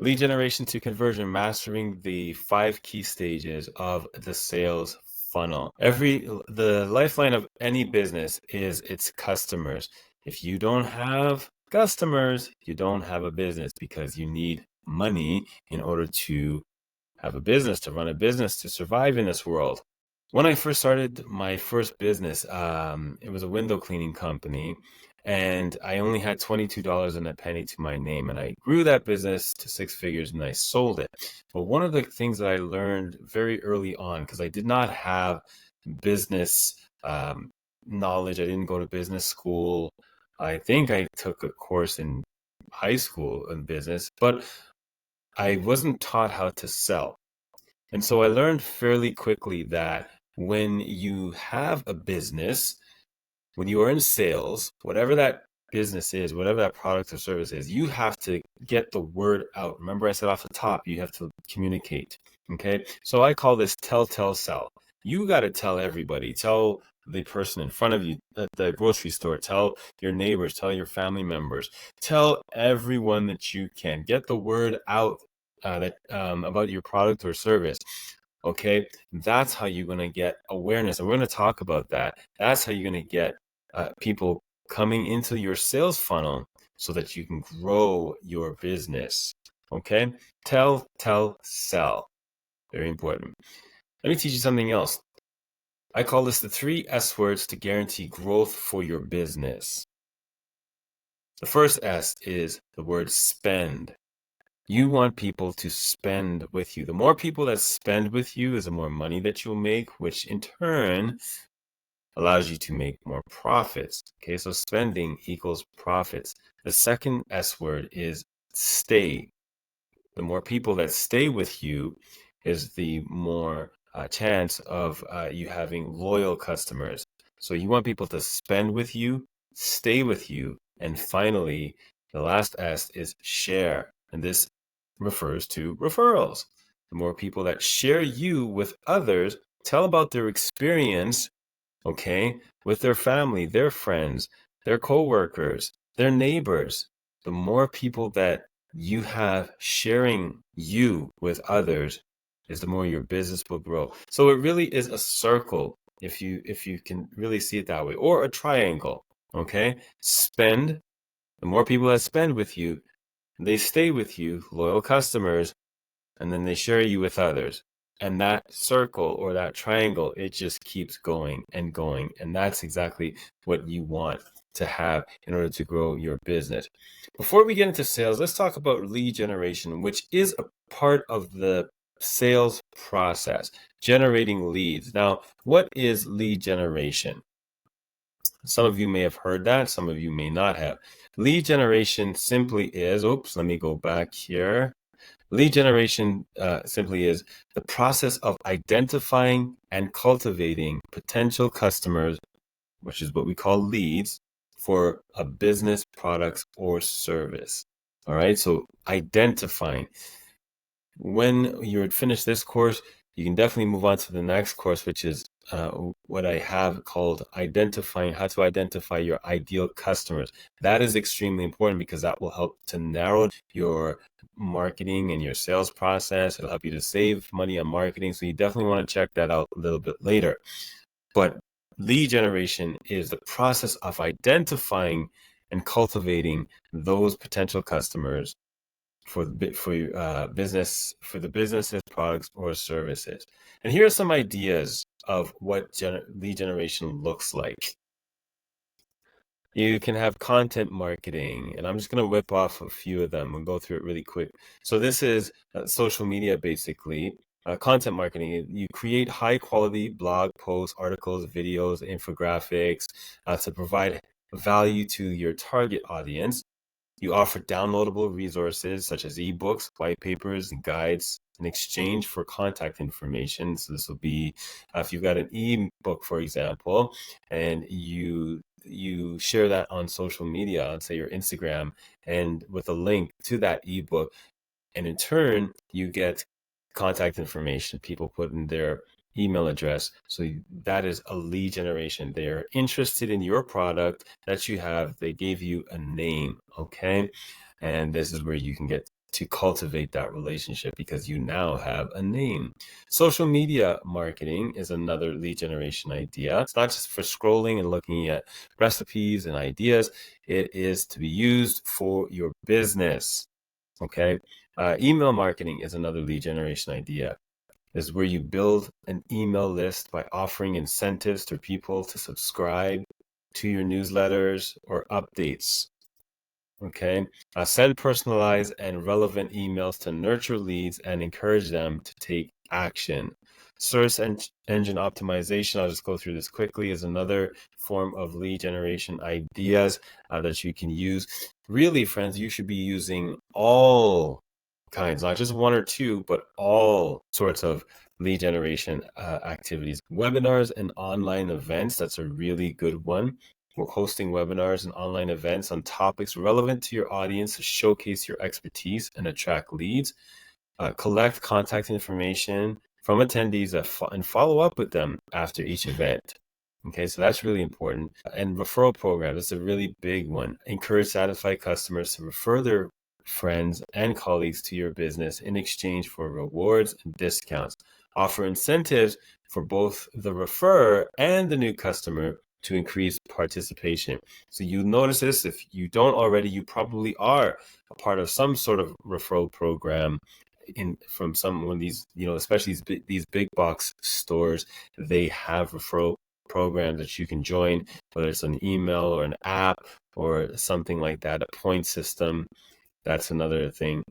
Lead generation to conversion, mastering the 5 key stages of the sales funnel. The lifeline of any business is its customers. If you don't have customers, you don't have a business, because you need money in order to have a business, to run a business, to survive in this world. When I first started my first business, it was a window cleaning company, and I only had $22 and a penny to my name, and I grew that business to 6 figures and I sold it. But one of the things that I learned very early on, because I did not have business knowledge, I didn't go to business school. I think I took a course in high school in business, but I wasn't taught how to sell. And so I learned fairly quickly that when you have a business, when you are in sales, whatever that business is, whatever that product or service is, you have to get the word out. Remember, I said off the top, you have to communicate. Okay. So I call this tell, sell. You got to tell everybody. Tell the person in front of you at the grocery store. Tell your neighbors. Tell your family members. Tell everyone that you can. Get the word out about your product or service. Okay, that's how you're going to get awareness. And we're going to talk about that. That's how you're going to get people coming into your sales funnel so that you can grow your business. Okay, tell, sell. Very important. Let me teach you something else. I call this the 3 S words to guarantee growth for your business. The first S is the word spend. You want people to spend with you. The more people that spend with you is the more money that you'll make, which in turn allows you to make more profits. Okay, so spending equals profits. The second S word is stay. The more people that stay with you is the more chance of you having loyal customers. So you want people to spend with you, stay with you, and finally, the last S is share. And this refers to referrals. The more people that share you with others, tell about their experience, okay, with their family, their friends, their coworkers, their neighbors. The more people that you have sharing you with others is the more your business will grow. So it really is a circle, if you can really see it that way, or a triangle. Okay, spend. The more people that spend with you, they stay with you, loyal customers, and then they share you with others. And that circle or that triangle, it just keeps going and going. And that's exactly what you want to have in order to grow your business. Before we get into sales, let's talk about lead generation, which is a part of the sales process, generating leads. Now, what is lead generation? Some of you may have heard that, some of you may not have. Lead generation simply is, let me go back here. Lead generation simply is the process of identifying and cultivating potential customers, which is what we call leads, for a business, products, or service. All right, so identifying. When you're finished this course, you can definitely move on to the next course, which is what I have called identifying, how to identify your ideal customers. That is extremely important because that will help to narrow your marketing and your sales process. It'll help you to save money on marketing. So you definitely want to check that out a little bit later. But lead generation is the process of identifying and cultivating those potential customers for your business, for the businesses, products, or services. And here are some ideas of what lead generation looks like. You can have content marketing, and I'm just going to whip off a few of them and go through it really quick. So this is social media, basically. Content marketing, you create high quality blog posts, articles, videos, infographics to provide value to your target audience. You offer downloadable resources such as ebooks, white papers, and guides in exchange for contact information. So this will be if you've got an ebook, for example, and you share that on social media, on say your Instagram, and with a link to that ebook, and in turn you get contact information. People put in their email address. So that is a lead generation. They're interested in your product that you have. They gave you a name, okay? And this is where you can get to cultivate that relationship because you now have a name. Social media marketing is another lead generation idea. It's not just for scrolling and looking at recipes and ideas. It is to be used for your business. Okay. Email marketing is another lead generation idea. This is where you build an email list by offering incentives to people to subscribe to your newsletters or updates. Okay. Send personalized and relevant emails to nurture leads and encourage them to take action. Search engine optimization, I'll just go through this quickly, is another form of lead generation ideas that you can use. Really, friends, you should be using all kinds, not just one or two, but all sorts of lead generation activities. Webinars and online events, that's a really good one. We're hosting webinars and online events on topics relevant to your audience to showcase your expertise and attract leads. Collect contact information from attendees and follow up with them after each event. Okay, so that's really important. And referral program is a really big one. Encourage satisfied customers to refer their friends and colleagues to your business in exchange for rewards and discounts. Offer incentives for both the referrer and the new customer to increase participation. So you notice this, if you don't already, you probably are a part of some sort of referral program from some of these, especially these big box stores. They have referral programs that you can join, whether it's an email or an app or something like that, a point system. That's another thing.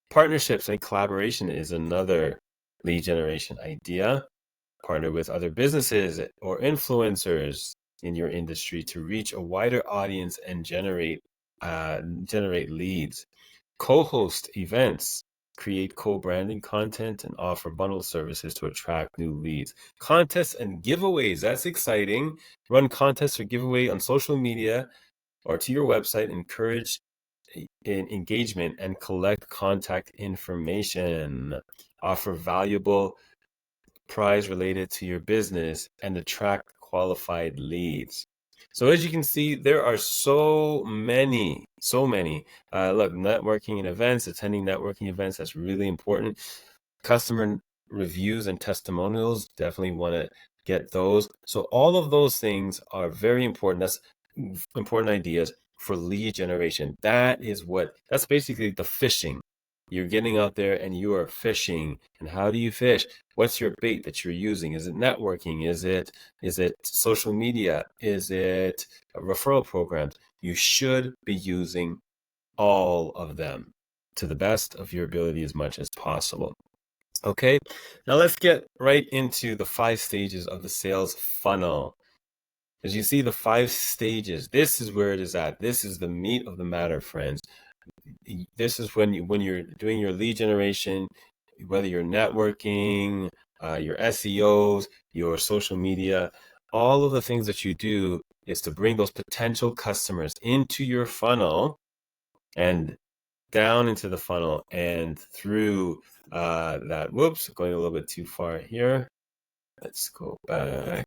Partnerships and collaboration is another lead generation idea. Partner with other businesses or influencers in your industry to reach a wider audience and generate leads. Co-host events, create co-branding content, and offer bundle services to attract new leads. Contests and giveaways, that's exciting. Run contests or giveaway on social media or to your website. Encourage engagement and collect contact information. Offer valuable prize related to your business and attract qualified leads. So as you can see, there are so many. Look, networking and events, attending networking events, that's really important. Customer reviews and testimonials, definitely want to get those. So all of those things are very important. That's important ideas for lead generation. That's basically the fishing. You're getting out there and you are fishing. And how do you fish? What's your bait that you're using? Is it networking? Is it social media? Is it referral programs? You should be using all of them to the best of your ability as much as possible. Okay, now let's get right into the 5 stages of the sales funnel. As you see, the 5 stages, this is where it is at. This is the meat of the matter, friends. This is when you're doing your lead generation, whether you're networking, your SEOs, your social media, all of the things that you do is to bring those potential customers into your funnel and down into the funnel and through that. Whoops, going a little bit too far here. Let's go back.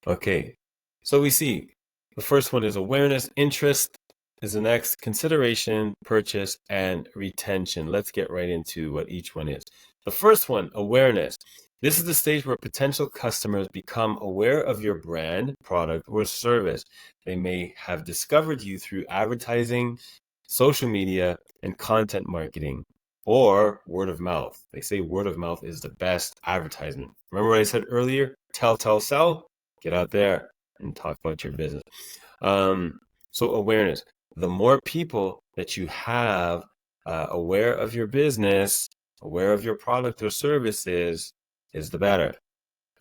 Okay, so we see the first one is awareness, interest is the next, consideration, purchase, and retention. Let's get right into what each one is. The first one, awareness. This is the stage where potential customers become aware of your brand, product, or service. They may have discovered you through advertising, social media, and content marketing, or word of mouth. They say word of mouth is the best advertisement. Remember what I said earlier? Tell, sell. Get out there and talk about your business. So awareness. The more people that you have aware of your business, aware of your product or services, is the better.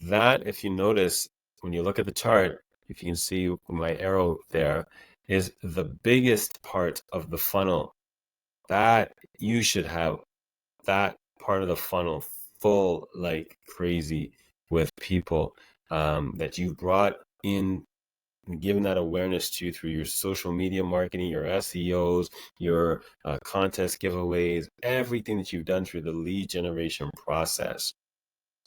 That, if you notice, when you look at the chart, if you can see my arrow there, is the biggest part of the funnel. That you should have that part of the funnel full like crazy with people that you brought in and given that awareness to through your social media marketing, your SEOs, your contest giveaways, everything that you've done through the lead generation process,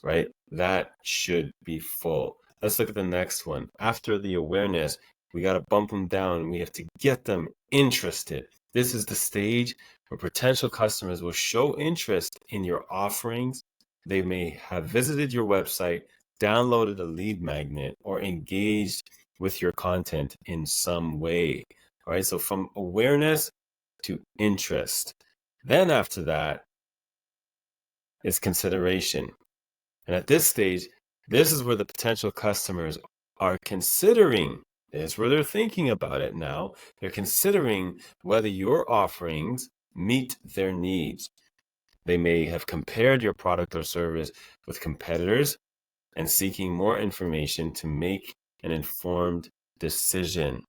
right? That should be full. Let's look at the next one. After the awareness, we got to bump them down. We have to get them interested. This is the stage where potential customers will show interest in your offerings. They may have visited your website, downloaded a lead magnet, or engaged with your content in some way. All right, so from awareness to interest. Then after that is consideration. And at this stage, this is where the potential customers are considering. This is where they're thinking about it now. They're considering whether your offerings meet their needs. They may have compared your product or service with competitors and seeking more information to make an informed decision.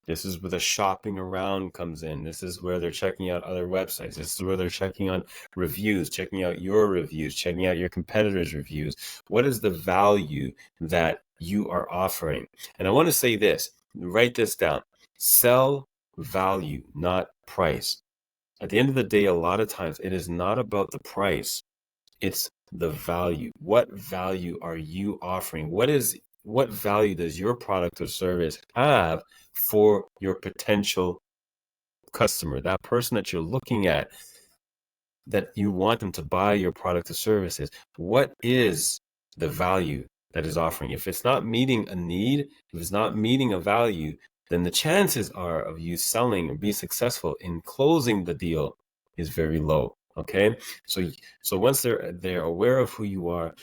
This is where the shopping around comes in. This is where they're checking out other websites. This is where they're checking on reviews, checking out your reviews, checking out your competitors' reviews. What is the value that you are offering? And I want to say this, write this down. Sell value, not price. At the end of the day, a lot of times it is not about the price. It's the value. What value are you offering? What value does your product or service have for your potential customer, that person that you're looking at, that you want them to buy your product or services? What is the value that is offering? If it's not meeting a need, if it's not meeting a value, then the chances are of you selling or be successful in closing the deal is very low. Okay, so once they're aware of who you are,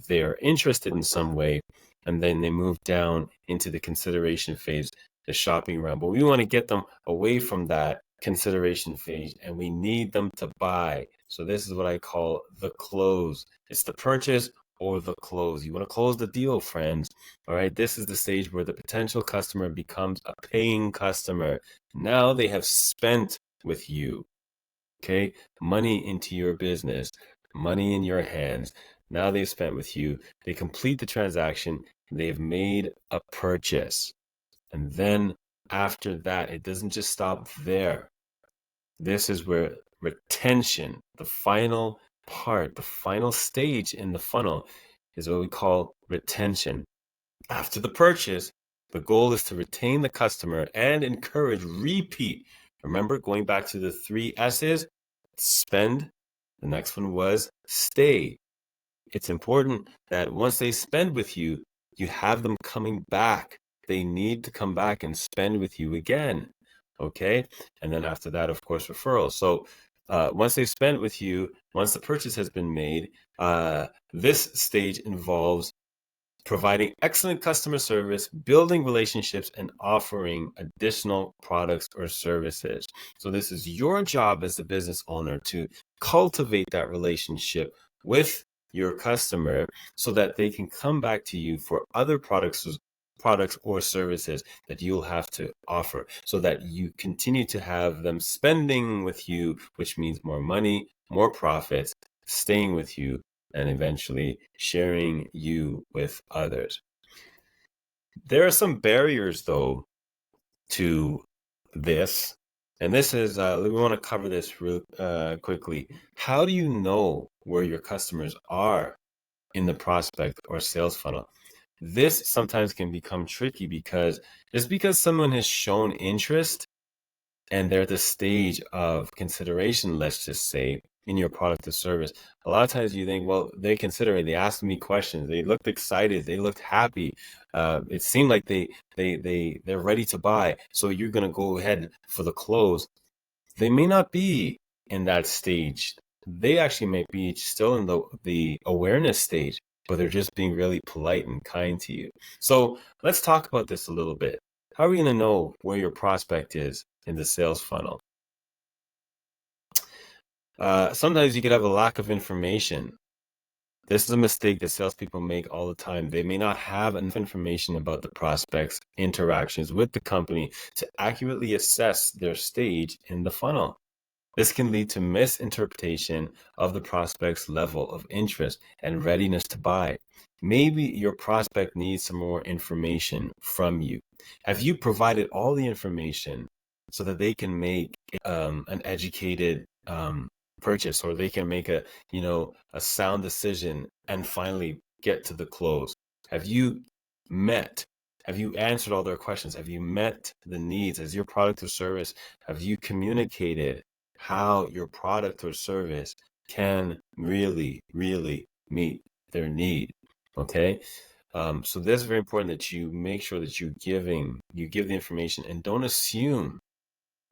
they're interested in some way, and then they move down into the consideration phase, the shopping around. But we want to get them away from that consideration phase, and we need them to buy. So this is what I call the close. It's the purchase or the close. You want to close the deal, friends. All right, this is the stage where the potential customer becomes a paying customer. Now they have spent with you. Okay, money into your business, money in your hands. Now they've spent with you. They complete the transaction. They've made a purchase. And then after that, it doesn't just stop there. This is where retention, the final part, the final stage in the funnel, is what we call retention. After the purchase, the goal is to retain the customer and encourage repeat. Remember, going back to the 3 S's, spend. The next one was stay. It's important that once they spend with you, you have them coming back. They need to come back and spend with you again. Okay. And then after that, of course, referrals. So once they've spent with you, once the purchase has been made, this stage involves providing excellent customer service, building relationships, and offering additional products or services. So this is your job as the business owner to cultivate that relationship with your customer so that they can come back to you for other products or services that you'll have to offer, so that you continue to have them spending with you, which means more money, more profits, staying with you, and eventually sharing you with others. There are some barriers, though, to this. And this is, we want to cover this real quickly. How do you know where your customers are in the prospect or sales funnel? This sometimes can become tricky because just because someone has shown interest and they're at the stage of consideration, let's just say, in your product or service, a lot of times you think, well, they consider it. They asked me questions. They looked excited. They looked happy. It seemed like they're ready to buy. So you're going to go ahead for the close. They may not be in that stage. They actually may be still in the awareness stage, but they're just being really polite and kind to you. So let's talk about this a little bit. How are we going to know where your prospect is in the sales funnel? Sometimes you could have a lack of information. This is a mistake that salespeople make all the time. They may not have enough information about the prospect's interactions with the company to accurately assess their stage in the funnel. This can lead to misinterpretation of the prospect's level of interest and readiness to buy. Maybe your prospect needs some more information from you. Have you provided all the information so that they can make an educated purchase, or they can make a sound decision and finally get to the close? Have you answered all their questions? Have you met the needs? As your product or service, have you communicated how your product or service can really, really meet their need. Okay. So that's very important that you make sure that you give the information and don't assume.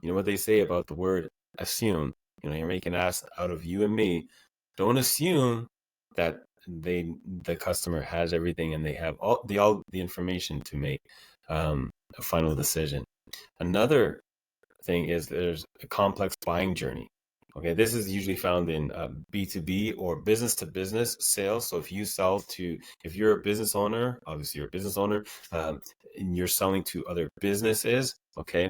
You know what they say about the word assume? You know, you're making an ass out of you and me. Don't assume that the customer has everything and they have all the information to make a final decision. Another thing is there's a complex buying journey. Okay, this is usually found in B2B or business to business sales. So if you're a business owner, obviously you're a business owner, and you're selling to other businesses, okay,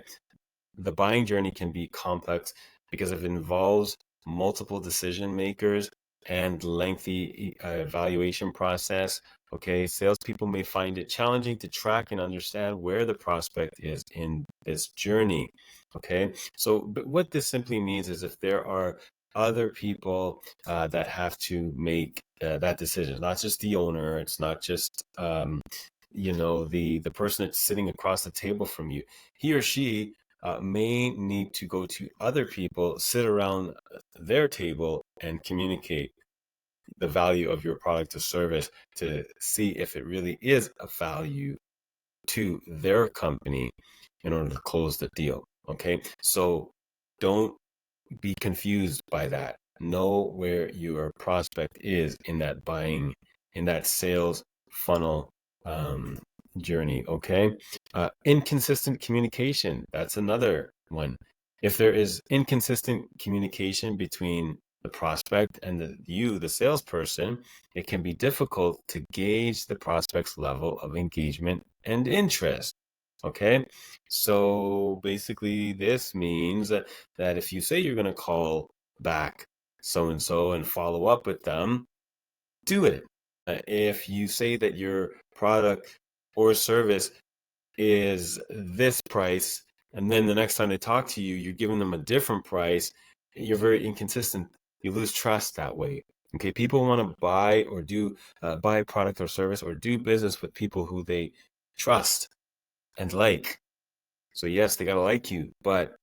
the buying journey can be complex because it involves multiple decision makers and lengthy evaluation process. Okay, salespeople may find it challenging to track and understand where the prospect is in this journey. Okay, so but what this simply means is if there are other people that have to make that decision, not just the owner, it's not just the person that's sitting across the table from you. He or she may need to go to other people, sit around their table, and communicate the value of your product or service to see if it really is a value to their company in order to close the deal. Okay, so don't be confused by that. Know where your prospect is in that sales funnel journey. Okay. Inconsistent communication. That's another one. If there is inconsistent communication between the prospect and the salesperson, it can be difficult to gauge the prospect's level of engagement and interest. Okay. So basically this means that if you say you're going to call back so-and-so and follow up with them, do it. If you say that your product or service is this price, and then the next time they talk to you, you're giving them a different price, you're very inconsistent. You lose trust that way. Okay, people want to buy product or service or do business with people who they trust and like. So yes, they gotta like you, but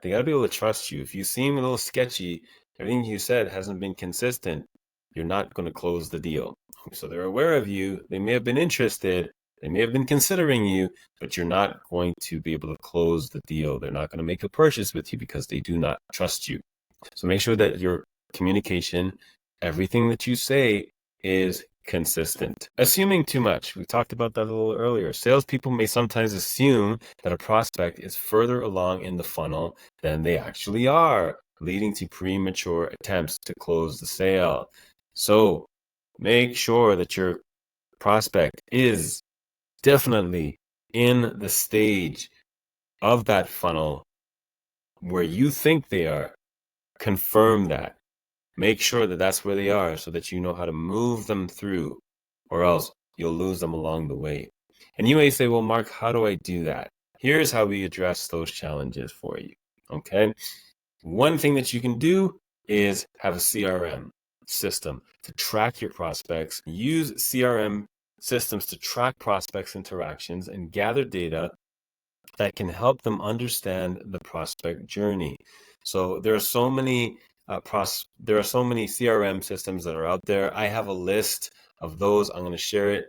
they gotta be able to trust you. If you seem a little sketchy, everything you said hasn't been consistent, you're not going to close the deal. So they're aware of you. They may have been interested. They may have been considering you, but you're not going to be able to close the deal. They're not going to make a purchase with you because they do not trust you. So make sure that your communication, everything that you say, is consistent. Assuming too much. We talked about that a little earlier. Salespeople may sometimes assume that a prospect is further along in the funnel than they actually are, leading to premature attempts to close the sale. So make sure that your prospect is definitely in the stage of that funnel where you think they are. Confirm that. Make sure that that's where they are so that you know how to move them through, or else you'll lose them along the way. And you may say, well, Mark, how do I do that? Here's how we address those challenges for you. Okay. One thing that you can do is have a CRM system to track your prospects. Use CRM systems to track prospects' interactions and gather data that can help them understand the prospect journey. So there are so many CRM systems that are out there. I have a list of those. I'm going to share it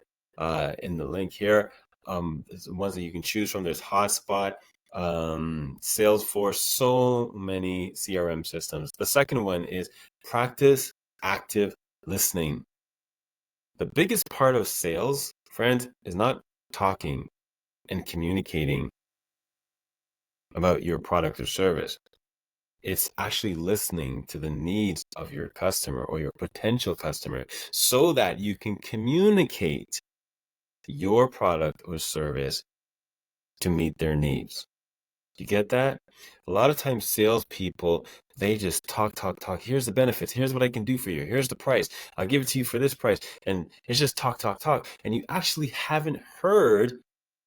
in the link here. There's ones that you can choose from. There's Hotspot, Salesforce, so many CRM systems. The second one is practice active listening. The biggest part of sales, friends, is not talking and communicating about your product or service. It's actually listening to the needs of your customer or your potential customer so that you can communicate your product or service to meet their needs. You get that? A lot of times salespeople, they just talk. Here's the benefits. Here's what I can do for you. Here's the price. I'll give it to you for this price. And it's just talk. And you actually haven't heard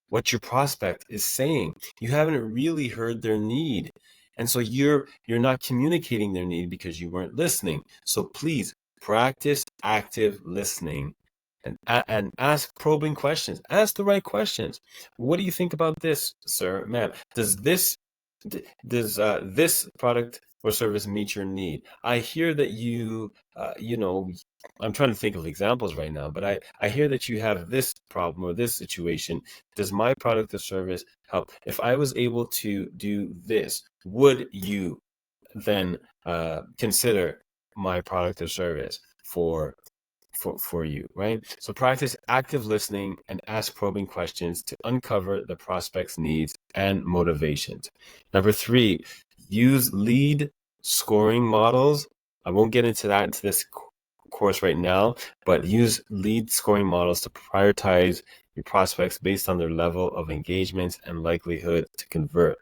what your prospect is saying. You haven't really heard their need. And so you're not communicating their need because you weren't listening. So please practice active listening and ask probing questions. Ask the right questions. What do you think about this, sir, ma'am? Does this product or service meet your need? I hear that you, I'm trying to think of examples right now, but I hear that you have this problem or this situation. Does my product or service help? If I was able to do this, would you then consider my product or service for you, right? So practice active listening and ask probing questions to uncover the prospect's needs and motivations. Number 3, use lead scoring models. I won't get into that into this course right now, but use lead scoring models to prioritize your prospects based on their level of engagement and likelihood to convert.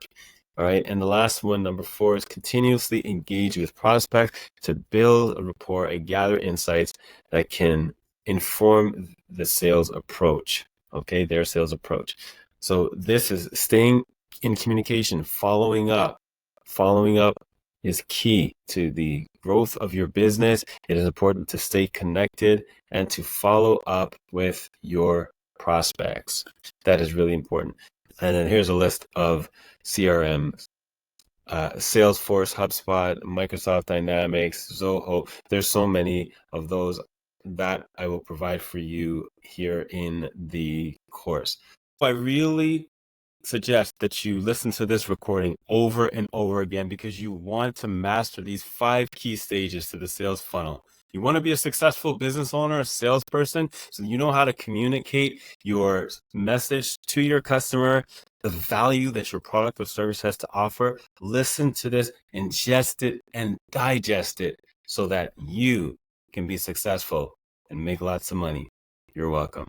All right. And the last one, number 4, is continuously engage with prospects to build a rapport and gather insights that can inform the sales approach. Okay. Their sales approach. So this is staying in communication, following up. Following up is key to the growth of your business. It is important to stay connected and to follow up with your prospects. That is really important. And then here's a list of CRMs. Salesforce, HubSpot, Microsoft Dynamics, Zoho. There's so many of those that I will provide for you here in the course. I really suggest that you listen to this recording over and over again because you want to master these 5 key stages to the sales funnel. You want to be a successful business owner, a salesperson, so you know how to communicate your message to your customer, the value that your product or service has to offer. Listen to this, ingest it, and digest it so that you can be successful and make lots of money. You're welcome.